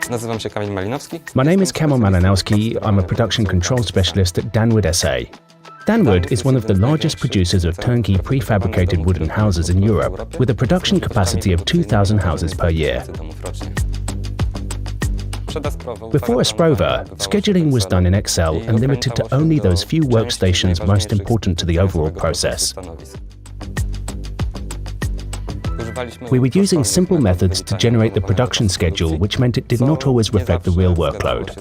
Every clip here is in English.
My name is Kamil Malinowski. I'm a production control specialist at Danwood S.A. Danwood is one of the largest producers of turnkey prefabricated wooden houses in Europe, with a production capacity of 2,000 houses per year. Before Asprova, scheduling was done in Excel and limited to only those few workstations most important to the overall process. We were using simple methods to generate the production schedule, which meant it did not always reflect the real workload.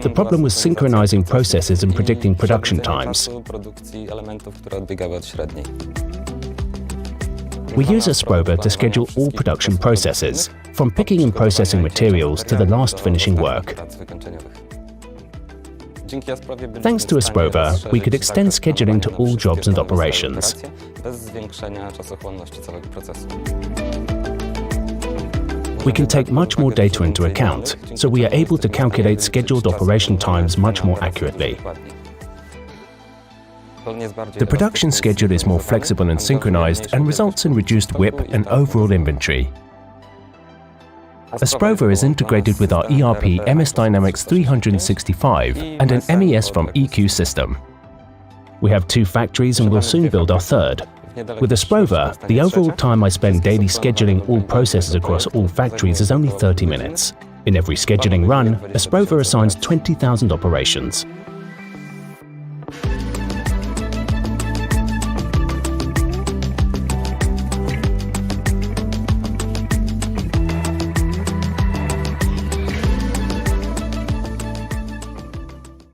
The problem was synchronizing processes and predicting production times. We use Asprova to schedule all production processes, from picking and processing materials to the last finishing work. Thanks to Asprova, we could extend scheduling to all jobs and operations. We can take much more data into account, so we are able to calculate scheduled operation times much more accurately. The production schedule is more flexible and synchronized and results in reduced WIP and overall inventory. Asprova is integrated with our ERP MS Dynamics 365 and an MES from EQ system. We have 2 factories and will soon build our 3rd. With Asprova, the overall time I spend daily scheduling all processes across all factories is only 30 minutes. In every scheduling run, Asprova assigns 20,000 operations.